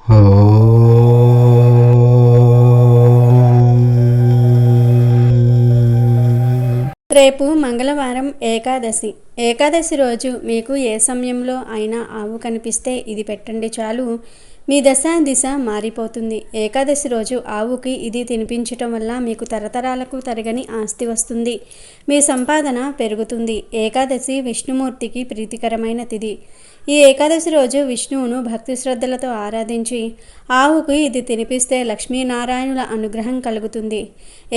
రేపు మంగళవారం ఏకాదశి. ఏకాదశి రోజు మీకు ఏ సమయంలో అయినా ఆవు కనిపిస్తే ఇది పెట్టండి చాలు, మీ దశ దిశ మారిపోతుంది. ఏకాదశి రోజు ఆవుకి ఇది తినిపించటం వల్ల మీకు తరతరాలకు తరగని ఆస్తి వస్తుంది, మీ సంపాదన పెరుగుతుంది. ఏకాదశి విష్ణుమూర్తికి ప్రీతికరమైన తిథి. ఈ ఏకాదశి రోజు విష్ణువును భక్తి శ్రద్ధలతో ఆరాధించి ఆవుకు ఇది తినిపిస్తే లక్ష్మీనారాయణుల అనుగ్రహం కలుగుతుంది.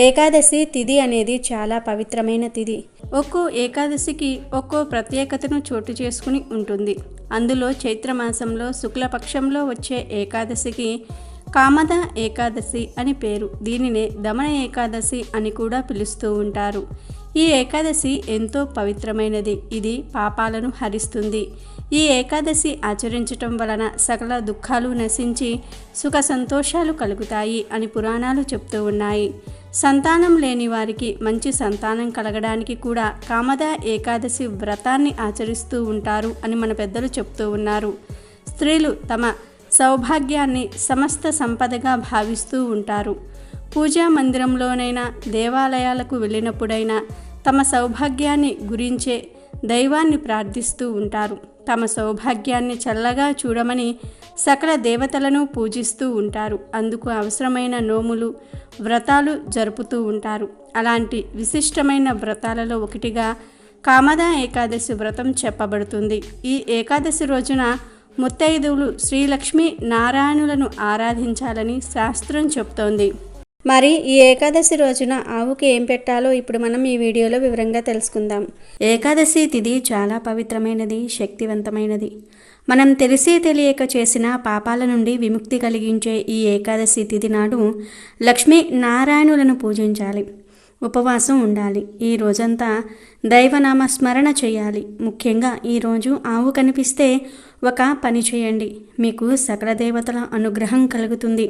ఏకాదశి తిథి అనేది చాలా పవిత్రమైన తిథి. ఒక్కో ఏకాదశికి ఒక్కో ప్రత్యేకతను చోటు చేసుకుని ఉంటుంది. అందులో చైత్రమాసంలో శుక్లపక్షంలో వచ్చే ఏకాదశికి కామద ఏకాదశి అని పేరు. దీనినే దమన ఏకాదశి అని కూడా పిలుస్తూ ఉంటారు. ఈ ఏకాదశి ఎంతో పవిత్రమైనది. ఇది పాపాలను హరిస్తుంది. ఈ ఏకాదశి ఆచరించటం వలన సకల దుఃఖాలు నశించి సుఖ సంతోషాలు కలుగుతాయి అని పురాణాలు చెప్తూ ఉన్నాయి. సంతానం లేని వారికి మంచి సంతానం కలగడానికి కూడా కామద ఏకాదశి వ్రతాన్ని ఆచరిస్తూ ఉంటారు అని మన పెద్దలు చెప్తూ ఉన్నారు. స్త్రీలు తమ సౌభాగ్యాన్ని సమస్త సంపదగా భావిస్తూ ఉంటారు. పూజా మందిరంలోనైనా దేవాలయాలకు వెళ్ళినప్పుడైనా తమ సౌభాగ్యాన్ని గురించే దైవాన్ని ప్రార్థిస్తూ ఉంటారు. తమ సౌభాగ్యాన్ని చల్లగా చూడమని సకల దేవతలను పూజిస్తూ ఉంటారు. అందుకు అవసరమైన నోములు, వ్రతాలు జరుపుతూ ఉంటారు. అలాంటి విశిష్టమైన వ్రతాలలో ఒకటిగా కామద ఏకాదశి వ్రతం చెప్పబడుతుంది. ఈ ఏకాదశి రోజున ముత్తైదువులు శ్రీలక్ష్మీ నారాయణులను ఆరాధించాలని శాస్త్రం చెప్తోంది. మరి ఈ ఏకాదశి రోజున ఆవుకి ఏం పెట్టాలో ఇప్పుడు మనం ఈ వీడియోలో వివరంగా తెలుసుకుందాం. ఏకాదశి తిథి చాలా పవిత్రమైనది, శక్తివంతమైనది. మనం తెలిసి తెలియక చేసిన పాపాల నుండి విముక్తి కలిగించే ఈ ఏకాదశి తిథి నాడు లక్ష్మీ నారాయణులను పూజించాలి, ఉపవాసం ఉండాలి. ఈ రోజంతా దైవనామ స్మరణ చేయాలి. ముఖ్యంగా ఈరోజు ఆవు కనిపిస్తే ఒక పని చేయండి, మీకు సకల దేవతల అనుగ్రహం కలుగుతుంది.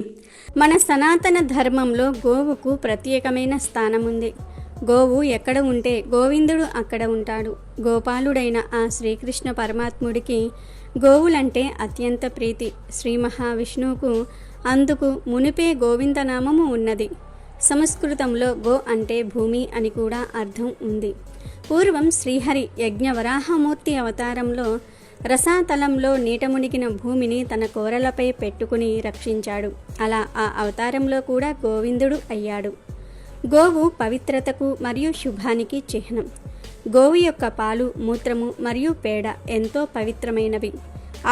మన సనాతన ధర్మంలో గోవుకు ప్రత్యేకమైన స్థానం ఉంది. గోవు ఎక్కడ ఉంటే గోవిందుడు అక్కడ ఉంటాడు. గోపాలుడైన ఆ శ్రీకృష్ణ పరమాత్ముడికి గోవులంటే అత్యంత ప్రీతి. శ్రీ మహావిష్ణువుకు అందుకు మునిపే గోవిందనామము ఉన్నది. సంస్కృతంలో గో అంటే భూమి అని కూడా అర్థం ఉంది. పూర్వం శ్రీహరి యజ్ఞవరాహమూర్తి అవతారంలో రసాతలంలో నీట మునిగిన భూమిని తన కోరలపై పెట్టుకుని రక్షించాడు. అలా ఆ అవతారంలో కూడా గోవిందుడు అయ్యాడు. గోవు పవిత్రతకు మరియు శుభానికి చిహ్నం. గోవు యొక్క పాలు, మూత్రము మరియు పేడ ఎంతో పవిత్రమైనవి.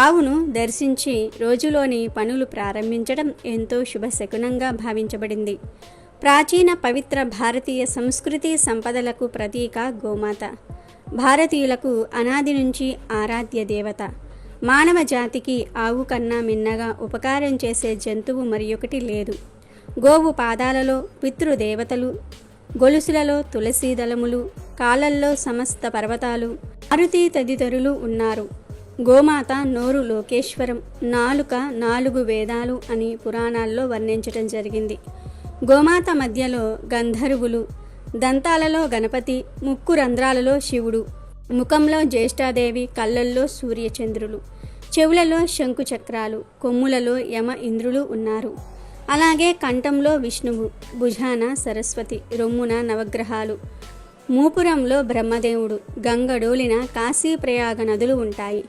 ఆవును దర్శించి రోజులోని పనులు ప్రారంభించడం ఎంతో శుభశకునంగా భావించబడింది. ప్రాచీన పవిత్ర భారతీయ సంస్కృతి సంపదలకు ప్రతీక గోమాత. భారతీయులకు అనాది నుంచి ఆరాధ్య దేవత. మానవ జాతికి ఆవు కన్నా మిన్నగా ఉపకారం చేసే జంతువు మరియొకటి లేదు. గోవు పాదాలలో పితృదేవతలు, గొలుసులలో తులసీ దళములు, కాళ్ళల్లో సమస్త పర్వతాలు, మారుతి తదితరులు ఉన్నారు. గోమాత నోరు లోకేశ్వరం, నాలుక 4 వేదాలు అని పురాణాల్లో వర్ణించటం జరిగింది. గోమాత మధ్యలో గంధర్వులు, దంతాలలో గణపతి, ముక్కు రంధ్రాలలో శివుడు, ముఖంలో జ్యేష్ఠాదేవి, కళ్ళల్లో సూర్యచంద్రులు, చెవులలో శంకుచక్రాలు, కొమ్ములలో యమ ఇంద్రులు ఉన్నారు. అలాగే కంఠంలో విష్ణువు, భుజాన సరస్వతి, రొమ్మున నవగ్రహాలు, మూపురంలో బ్రహ్మదేవుడు, గంగడోలిన కాశీ ప్రయాగ నదులు ఉంటాయి.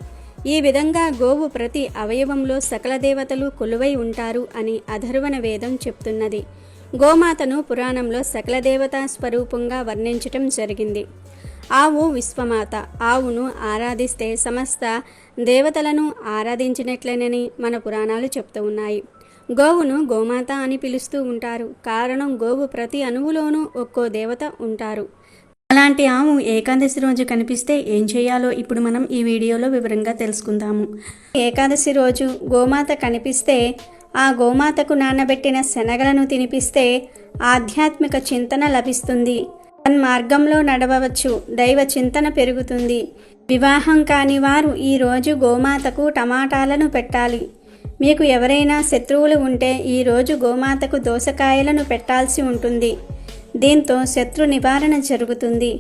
ఈ విధంగా గోవు ప్రతి అవయవంలో సకల దేవతలు కొలువై ఉంటారు అని అథర్వణ వేదం చెప్తున్నది. గోమాతను పురాణంలో సకల దేవతా స్వరూపంగా వర్ణించటం జరిగింది. ఆవు విశ్వమాత. ఆవును ఆరాధిస్తే సమస్త దేవతలను ఆరాధించినట్లేనని మన పురాణాలు చెప్తూ ఉన్నాయి. గోవును గోమాత అని పిలుస్తూ ఉంటారు. కారణం గోవు ప్రతి అణువులోనూ ఒక్కో దేవత ఉంటారు. అలాంటి ఆవు ఏకాదశి రోజు కనిపిస్తే ఏం చేయాలో ఇప్పుడు మనం ఈ వీడియోలో వివరంగా తెలుసుకుందాము. ఏకాదశి రోజు గోమాత కనిపిస్తే ఆ గోమాతకు నానబెట్టిన శనగలను తినిపిస్తే ఆధ్యాత్మిక చింతన లభిస్తుంది. మార్గంలో నడవవచ్చు, దైవ చింతన పెరుగుతుంది. వివాహం కాని వారు ఈరోజు గోమాతకు టమాటాలను పెట్టాలి. మీకు ఎవరైనా శత్రువులు ఉంటే ఈరోజు గోమాతకు దోసకాయలను పెట్టాల్సి ఉంటుంది. దీంతో శత్రు నివారణ జరుగుతుంది.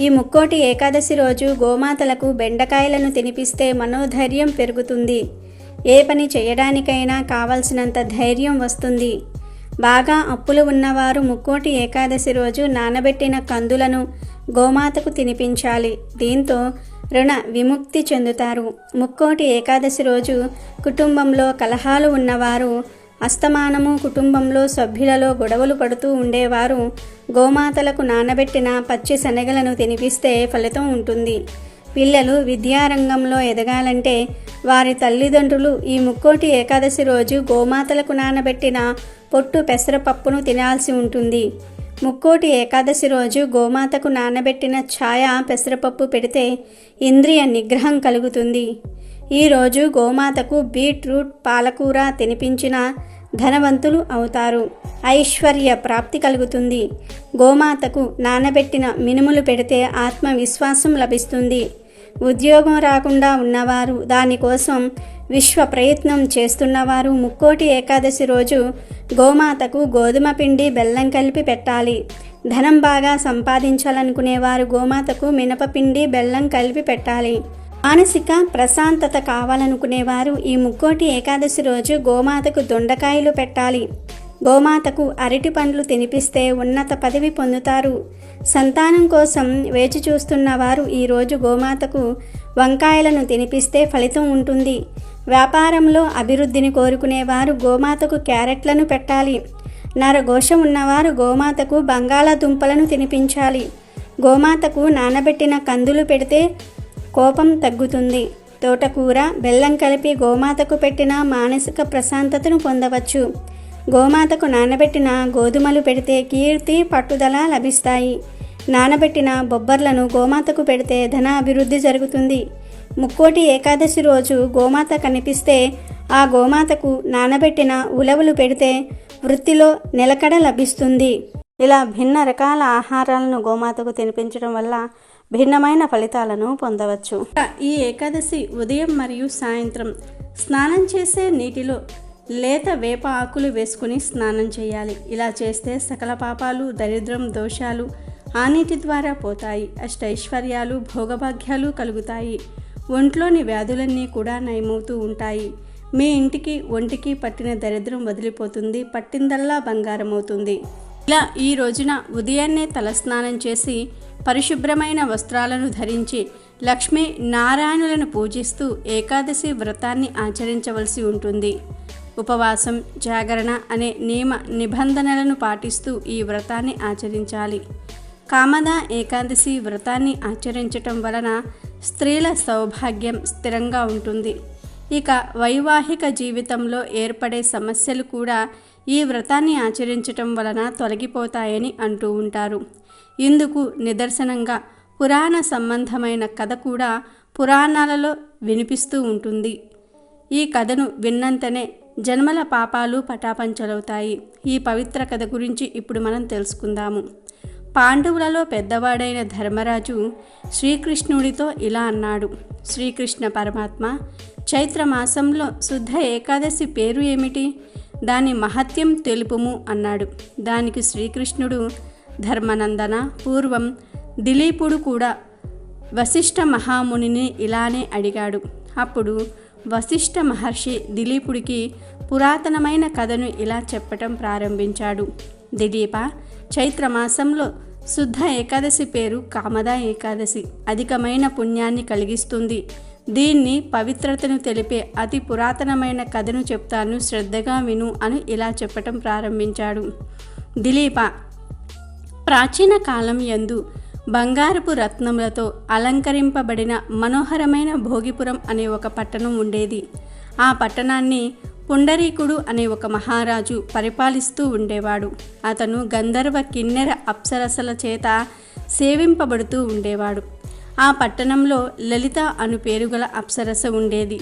ఈ ముక్కోటి ఏకాదశి రోజు గోమాతలకు బెండకాయలను తినిపిస్తే మనోధైర్యం పెరుగుతుంది. ఏ పని చేయడానికైనా కావలసినంత ధైర్యం వస్తుంది. బాగా అప్పులు ఉన్నవారు ముక్కోటి ఏకాదశి రోజు నానబెట్టిన కందులను గోమాతకు తినిపించాలి. దీంతో రుణ విముక్తి చెందుతారు. ముక్కోటి ఏకాదశి రోజు కుటుంబంలో కలహాలు ఉన్నవారు, అస్తమానము కుటుంబంలో సభ్యులలో గొడవలు పడుతూ ఉండేవారు గోమాతలకు నానబెట్టిన పచ్చి శనగలను తినిపిస్తే ఫలితం ఉంటుంది. పిల్లలు విద్యారంగంలో ఎదగాలంటే వారి తల్లిదండ్రులు ఈ ముక్కోటి ఏకాదశి రోజు గోమాతలకు నానబెట్టిన పొట్టు పెసరపప్పును తినాల్సి ఉంటుంది. ముక్కోటి ఏకాదశి రోజు గోమాతకు నానబెట్టిన ఛాయ పెసరపప్పు పెడితే ఇంద్రియ నిగ్రహం కలుగుతుంది. ఈరోజు గోమాతకు బీట్రూట్, పాలకూర తినిపించిన ధనవంతులు అవుతారు. ఐశ్వర్య ప్రాప్తి కలుగుతుంది. గోమాతకు నానబెట్టిన మినుములు పెడితే ఆత్మవిశ్వాసం లభిస్తుంది. ఉద్యోగం రాకుండా ఉన్నవారు, దానికోసం విశ్వ ప్రయత్నం చేస్తున్నవారు ముక్కోటి ఏకాదశి రోజు గోమాతకు గోధుమ పిండి, బెల్లం కలిపి పెట్టాలి. ధనం బాగా సంపాదించాలనుకునేవారు గోమాతకు మినపపిండి, బెల్లం కలిపి పెట్టాలి. మానసిక ప్రశాంతత కావాలనుకునేవారు ఈ ముక్కోటి ఏకాదశి రోజు గోమాతకు దొండకాయలు పెట్టాలి. గోమాతకు అరటి పండ్లు తినిపిస్తే ఉన్నత పదవి పొందుతారు. సంతానం కోసం వేచి చూస్తున్న వారు ఈరోజు గోమాతకు వంకాయలను తినిపిస్తే ఫలితం ఉంటుంది. వ్యాపారంలో అభివృద్ధిని కోరుకునేవారు గోమాతకు క్యారెట్లను పెట్టాలి. నరఘోష ఉన్నవారు గోమాతకు బంగాళాదుంపలను తినిపించాలి. గోమాతకు నానబెట్టిన కందులు పెడితే కోపం తగ్గుతుంది. తోటకూర, బెల్లం కలిపి గోమాతకు పెట్టిన మానసిక ప్రశాంతతను పొందవచ్చు. గోమాతకు నానబెట్టిన గోధుమలు పెడితే కీర్తి, పట్టుదల లభిస్తాయి. నానబెట్టిన బొబ్బర్లను గోమాతకు పెడితే ధన అభివృద్ధి జరుగుతుంది. ముక్కోటి ఏకాదశి రోజు గోమాత కనిపిస్తే ఆ గోమాతకు నానబెట్టిన ఉలవలు పెడితే వృత్తిలో నిలకడ లభిస్తుంది. ఇలా భిన్న రకాల ఆహారాలను గోమాతకు తినిపించడం వల్ల భిన్నమైన ఫలితాలను పొందవచ్చు. ఈ ఏకాదశి ఉదయం మరియు సాయంత్రం స్నానం చేసే నీటిలో లేత వేప ఆకులు వేసుకుని స్నానం చేయాలి. ఇలా చేస్తే సకల పాపాలు, దరిద్రం, దోషాలు ఆ నీటి ద్వారా పోతాయి. అష్టైశ్వర్యాలు, భోగభాగ్యాలు కలుగుతాయి. ఒంట్లోని వ్యాధులన్నీ కూడా నయమవుతూ ఉంటాయి. మీ ఇంటికి, ఒంటికి పట్టిన దరిద్రం వదిలిపోతుంది. పట్టిందల్లా బంగారం అవుతుంది. ఇలా ఈ రోజున ఉదయాన్నే తలస్నానం చేసి పరిశుభ్రమైన వస్త్రాలను ధరించి లక్ష్మీ నారాయణులను పూజిస్తూ ఏకాదశి వ్రతాన్ని ఆచరించవలసి ఉంటుంది. ఉపవాసం, జాగరణ అనే నియమ నిబంధనలను పాటిస్తూ ఈ వ్రతాన్ని ఆచరించాలి. కామద ఏకాదశి వ్రతాన్ని ఆచరించటం వలన స్త్రీల సౌభాగ్యం స్థిరంగా ఉంటుంది. ఇక వైవాహిక జీవితంలో ఏర్పడే సమస్యలు కూడా ఈ వ్రతాన్ని ఆచరించటం వలన తొలగిపోతాయని అంటూ ఉంటారు. ఇందుకు నిదర్శనంగా పురాణ సంబంధమైన కథ కూడా పురాణాలలో వినిపిస్తూ ఉంటుంది. ఈ కథను విన్నంతనే జన్మల పాపాలు పటాపంచలవుతాయి. ఈ పవిత్ర కథ గురించి ఇప్పుడు మనం తెలుసుకుందాము. పాండవులలో పెద్దవాడైన ధర్మరాజు శ్రీకృష్ణుడితో ఇలా అన్నాడు. శ్రీకృష్ణ పరమాత్మ, చైత్ర మాసంలో శుద్ధ ఏకాదశి పేరు ఏమిటి? దాని మహత్యం తెలుపుము అన్నాడు. దానికి శ్రీకృష్ణుడు, ధర్మనందన, పూర్వం దిలీపుడు కూడా వశిష్ఠ మహామునిని ఇలానే అడిగాడు. అప్పుడు వశిష్ఠ మహర్షి దిలీపుడికి పురాతనమైన కథను ఇలా చెప్పటం ప్రారంభించాడు. దిలీప, చైత్రమాసంలో శుద్ధ ఏకాదశి పేరు కామద ఏకాదశి. అధికమైన పుణ్యాన్ని కలిగిస్తుంది. దీన్ని పవిత్రతను తెలిపే అతి పురాతనమైన కథను చెప్తాను, శ్రద్ధగా విను అని ఇలా చెప్పటం ప్రారంభించాడు. దిలీప, ప్రాచీన కాలం యందు బంగారపు రత్నములతో అలంకరింపబడిన మనోహరమైన భోగిపురం అనే ఒక పట్టణం ఉండేది. ఆ పట్టణాన్ని పుండరీకుడు అనే ఒక మహారాజు పరిపాలిస్తూ ఉండేవాడు. అతను గంధర్వ, కిన్నెర, అప్సరసల చేత సేవింపబడుతూ ఉండేవాడు. ఆ పట్టణంలో లలిత అను పేరుగల అప్సరస ఉండేది.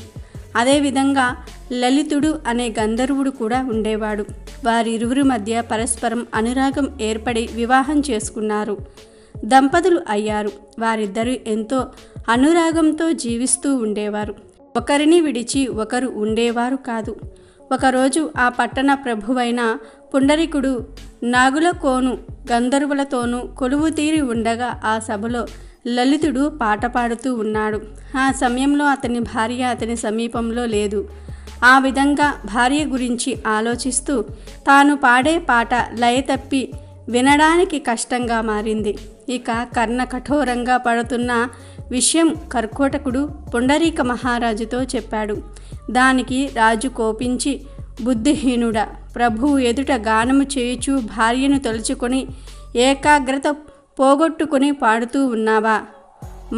అదేవిధంగా లలితుడు అనే గంధర్వుడు కూడా ఉండేవాడు. వారిరువురి మధ్య పరస్పరం అనురాగం ఏర్పడి వివాహం చేసుకున్నారు. దంపతులు అయ్యారు. వారిద్దరూ ఎంతో అనురాగంతో జీవిస్తూ ఉండేవారు. ఒకరిని విడిచి ఒకరు ఉండేవారు కాదు. ఒకరోజు ఆ పట్టణ ప్రభువైన పుండరీకుడు నాగులకోను గంధర్వులతోనూ కొలువు తీరి ఉండగా ఆ సభలో లలితుడు పాట పాడుతూ ఉన్నాడు. ఆ సమయంలో అతని భార్య అతని సమీపంలో లేదు. ఆ విధంగా భార్య గురించి ఆలోచిస్తూ తాను పాడే పాట లయ తప్పి వినడానికి కష్టంగా మారింది. ఇక కర్ణ కఠోరంగా పడుతున్న విషయం కర్కోటకుడు పుండరీక మహారాజుతో చెప్పాడు. దానికి రాజు కోపించి, బుద్ధిహీనుడా, ప్రభువు ఎదుట గానము చేయుచు భార్యను తలుచుకొని ఏకాగ్రత పోగొట్టుకుని పాడుతూ ఉన్నావా?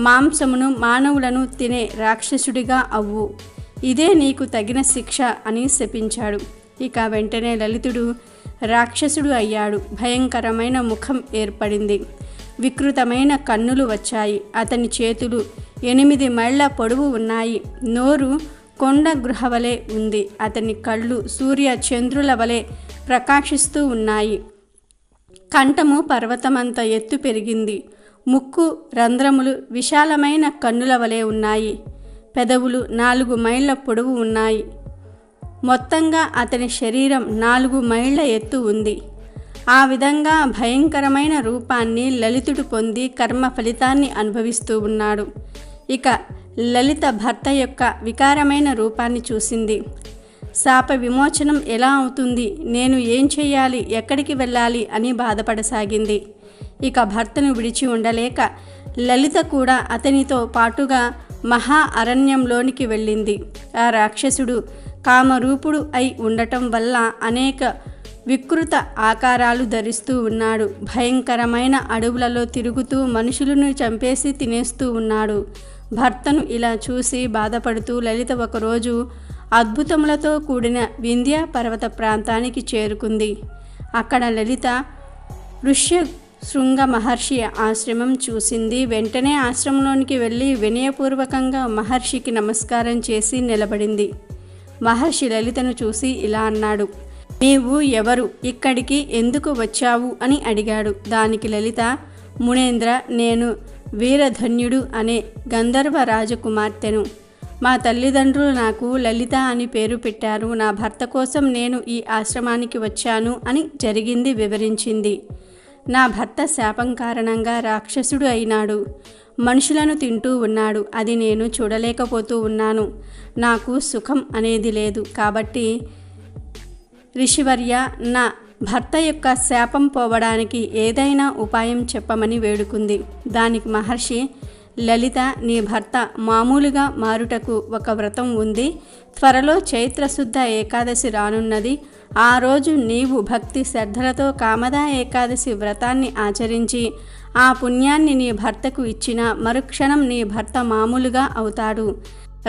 మాంసమును మానవులను తినే రాక్షసుడిగా అవ్వు, ఇదే నీకు తగిన శిక్ష అని శపించాడు. ఇక వెంటనే లలితుడు రాక్షసుడు అయ్యాడు. భయంకరమైన ముఖం ఏర్పడింది. వికృతమైన కన్నులు వచ్చాయి. అతని చేతులు 8 మైళ్ళ పొడవు ఉన్నాయి. నోరు కొండ గృహవలే ఉంది. అతని కళ్ళు సూర్య చంద్రుల వలె ప్రకాశిస్తూ ఉన్నాయి. కంఠము పర్వతమంత ఎత్తు పెరిగింది. ముక్కు రంధ్రములు విశాలమైన కన్నుల వలె ఉన్నాయి. పెదవులు 4 మైళ్ళ పొడవు ఉన్నాయి. మొత్తంగా అతని శరీరం 4 మైళ్ళ ఎత్తు ఉంది. ఆ విధంగా భయంకరమైన రూపాన్ని లలితుడు పొంది కర్మ ఫలితాన్ని అనుభవిస్తూ ఉన్నాడు. ఇక లలిత భర్త యొక్క వికారమైన రూపాన్ని చూసింది. శాప విమోచనం ఎలా అవుతుంది? నేను ఏం చేయాలి? ఎక్కడికి వెళ్ళాలి అని బాధపడసాగింది. ఇక భర్తను విడిచి ఉండలేక లలిత కూడా అతనితో పాటుగా మహా అరణ్యంలోనికి వెళ్ళింది. ఆ రాక్షసుడు కామరూపుడు అయి ఉండటం వల్ల అనేక వికృత ఆకారాలు ధరిస్తూ ఉన్నాడు. భయంకరమైన అడవులలో తిరుగుతూ మనుషులను చంపేసి తినేస్తూ ఉన్నాడు. భర్తను ఇలా చూసి బాధపడుతూ లలిత ఒకరోజు అద్భుతములతో కూడిన వింధ్య పర్వత ప్రాంతానికి చేరుకుంది. అక్కడ లలిత ఋష్యశృంగ మహర్షి ఆశ్రమం చూసింది. వెంటనే ఆశ్రమంలోనికి వెళ్ళి వినయపూర్వకంగా మహర్షికి నమస్కారం చేసి నిలబడింది. మహర్షి లలితను చూసి ఇలా అన్నాడు, నీవు ఎవరు? ఇక్కడికి ఎందుకు వచ్చావు అని అడిగాడు. దానికి లలిత, మునేంద్ర, నేను వీరధన్యుడు అనే గంధర్వ రాజకుమార్తెను. మా తల్లిదండ్రులు నాకు లలిత అని పేరు పెట్టారు. నా భర్త కోసం నేను ఈ ఆశ్రమానికి వచ్చాను అని జరిగింది వివరించింది. నా భర్త శాపం కారణంగా రాక్షసుడు అయినాడు. మనుషులను తింటూ ఉన్నాడు. అది నేను చూడలేకపోతూ ఉన్నాను. నాకు సుఖం అనేది లేదు. కాబట్టి ఋషివర్య, నా భర్త యొక్క శాపం పోవడానికి ఏదైనా ఉపాయం చెప్పమని వేడుకుంది. దానికి మహర్షి, లలిత, నీ భర్త మామూలుగా మారుటకు ఒక వ్రతం ఉంది. త్వరలో చైత్రశుద్ధ ఏకాదశి రానున్నది. ఆ రోజు నీవు భక్తి శ్రద్ధలతో కామదా ఏకాదశి వ్రతాన్ని ఆచరించి ఆ పుణ్యాన్ని నీ భర్తకు ఇచ్చిన మరుక్షణం నీ భర్త మామూలుగా అవుతాడు.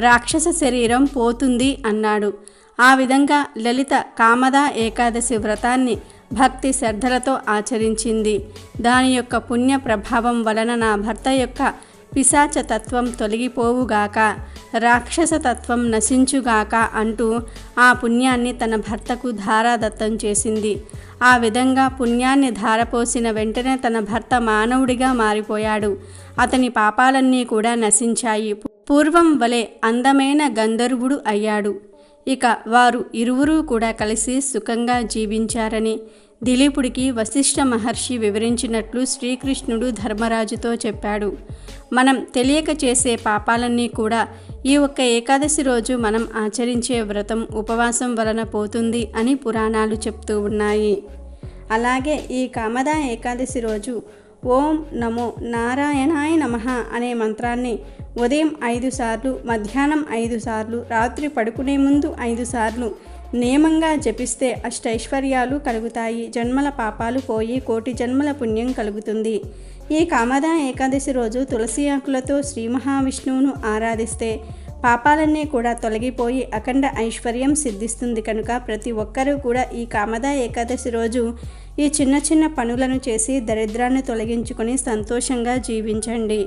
రాక్షస శరీరం పోతుంది అన్నాడు. ఆ విధంగా లలిత కామదా ఏకాదశి వ్రతాన్ని భక్తి శ్రద్ధలతో ఆచరించింది. దాని యొక్క పుణ్య ప్రభావం వలన నా భర్త యొక్క పిశాచ తత్వం తొలగిపోవుగాక, రాక్షస తత్వం నశించుగాక అంటూ ఆ పుణ్యాన్ని తన భర్తకు ధారాదత్తం చేసింది. ఆ విధంగా పుణ్యాన్ని ధారపోసిన వెంటనే తన భర్త మానవుడిగా మారిపోయాడు. అతని పాపాలన్నీ కూడా నశించాయి. పూర్వం వలె అందమైన గంధర్వుడు అయ్యాడు. ఇక వారు ఇరువురూ కూడా కలిసి సుఖంగా జీవించారని దిలీపుడికి వశిష్ఠ మహర్షి వివరించినట్లు శ్రీకృష్ణుడు ధర్మరాజుతో చెప్పాడు. మనం తెలియక చేసే పాపాలన్నీ కూడా ఈ ఒక్క ఏకాదశి రోజు మనం ఆచరించే వ్రతం, ఉపవాసం వలన పోతుంది అని పురాణాలు చెప్తూ ఉన్నాయి. అలాగే ఈ కామదా ఏకాదశి రోజు ఓం నమో నారాయణాయ నమః అనే మంత్రాన్ని ఉదయం 5 సార్లు, మధ్యాహ్నం 5 సార్లు, రాత్రి పడుకునే ముందు 5 సార్లు నియమంగా జపిస్తే అష్టైశ్వర్యాలు కలుగుతాయి. జన్మల పాపాలు పోయి కోటి జన్మల పుణ్యం కలుగుతుంది. ఈ కామదా ఏకాదశి రోజు తులసి ఆకులతో శ్రీ మహావిష్ణువును ఆరాధిస్తే పాపాలన్నీ కూడా తొలగిపోయి అఖండ ఐశ్వర్యం సిద్ధిస్తుంది. కనుక ప్రతి ఒక్కరూ కూడా ఈ కామదా ఏకాదశి రోజు ఈ చిన్న చిన్న పనులను చేసి దరిద్రాన్ని తొలగించుకొని సంతోషంగా జీవించండి.